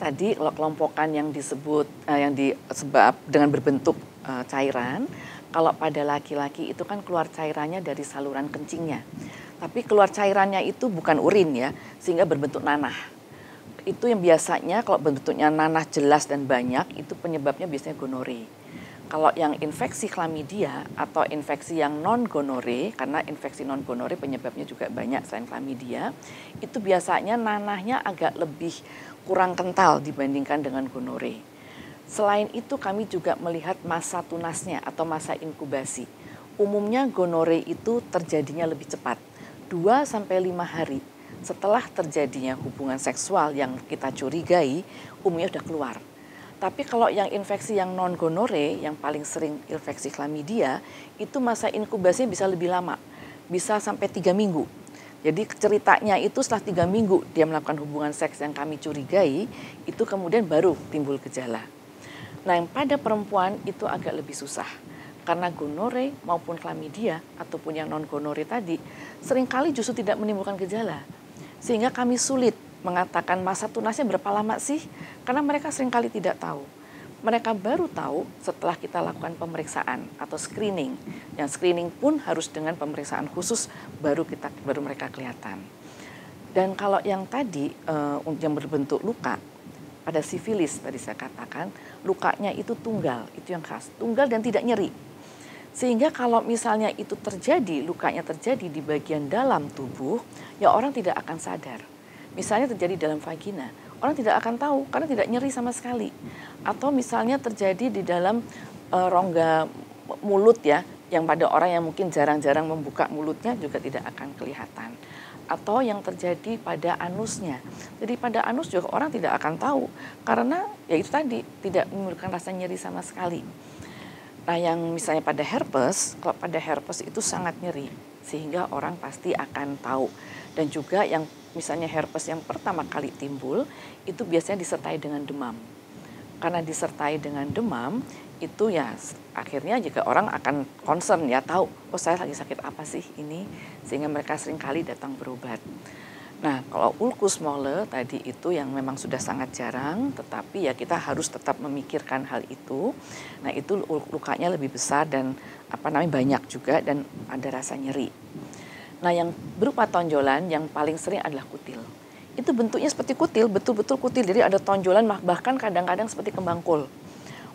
tadi kalau kelompokan yang disebab dengan berbentuk cairan, kalau pada laki-laki itu kan keluar cairannya dari saluran kencingnya. Tapi keluar cairannya itu bukan urin ya, sehingga berbentuk nanah. Itu yang biasanya kalau bentuknya nanah jelas dan banyak, itu penyebabnya biasanya gonore. Kalau yang infeksi chlamydia atau infeksi yang non-gonore, karena infeksi non-gonore penyebabnya juga banyak selain chlamydia, itu biasanya nanahnya agak lebih kurang kental dibandingkan dengan gonore. Selain itu kami juga melihat masa tunasnya atau masa inkubasi. Umumnya gonore itu terjadinya lebih cepat, 2-5 hari setelah terjadinya hubungan seksual yang kita curigai, umumnya sudah keluar. Tapi kalau yang infeksi yang non-gonore, yang paling sering infeksi chlamydia, itu masa inkubasinya bisa lebih lama, bisa sampai 3 minggu. Jadi ceritanya itu setelah 3 minggu dia melakukan hubungan seks yang kami curigai, itu kemudian baru timbul gejala. Nah, yang pada perempuan itu agak lebih susah. Karena gonore maupun chlamydia ataupun yang non-gonore tadi, seringkali justru tidak menimbulkan gejala. Sehingga kami sulit mengatakan masa tunasnya berapa lama sih? Karena mereka seringkali tidak tahu. Mereka baru tahu setelah kita lakukan pemeriksaan atau screening. Yang screening pun harus dengan pemeriksaan khusus baru mereka kelihatan. Dan kalau yang tadi yang berbentuk luka, pada sifilis tadi saya katakan, lukanya itu tunggal, itu yang khas. Tunggal dan tidak nyeri. Sehingga kalau misalnya itu terjadi, lukanya terjadi di bagian dalam tubuh, ya orang tidak akan sadar. Misalnya terjadi dalam vagina, orang tidak akan tahu karena tidak nyeri sama sekali. Atau misalnya terjadi di dalam rongga mulut ya, yang pada orang yang mungkin jarang-jarang membuka mulutnya juga tidak akan kelihatan. Atau yang terjadi pada anusnya. Jadi pada anus juga orang tidak akan tahu karena ya itu tadi tidak menimbulkan rasa nyeri sama sekali. Nah yang misalnya pada herpes, kalau pada herpes itu sangat nyeri sehingga orang pasti akan tahu. Dan juga yang misalnya herpes yang pertama kali timbul itu biasanya disertai dengan demam. Karena disertai dengan demam itu ya akhirnya juga orang akan concern ya tahu oh saya lagi sakit apa sih ini sehingga mereka seringkali datang berobat. Nah kalau ulcus molle tadi itu yang memang sudah sangat jarang tetapi ya kita harus tetap memikirkan hal itu. Nah itu lukanya lebih besar dan banyak juga dan ada rasa nyeri. Nah yang berupa tonjolan yang paling sering adalah kutil. Itu bentuknya seperti kutil, betul-betul kutil. Jadi ada tonjolan bahkan kadang-kadang seperti kembang kol.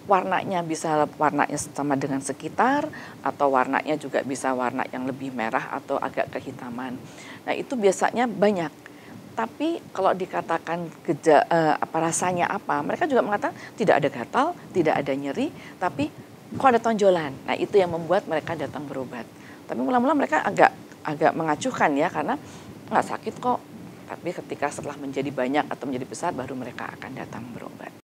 Warnanya bisa warnanya sama dengan sekitar atau warnanya juga bisa warna yang lebih merah atau agak kehitaman. Nah itu biasanya banyak. Tapi kalau dikatakan rasanya apa, mereka juga mengatakan tidak ada gatal, tidak ada nyeri, tapi kok ada tonjolan. Nah itu yang membuat mereka datang berobat. Tapi mula-mula mereka agak mengacuhkan ya karena nggak sakit kok. Tapi ketika setelah menjadi banyak atau menjadi besar baru mereka akan datang berobat.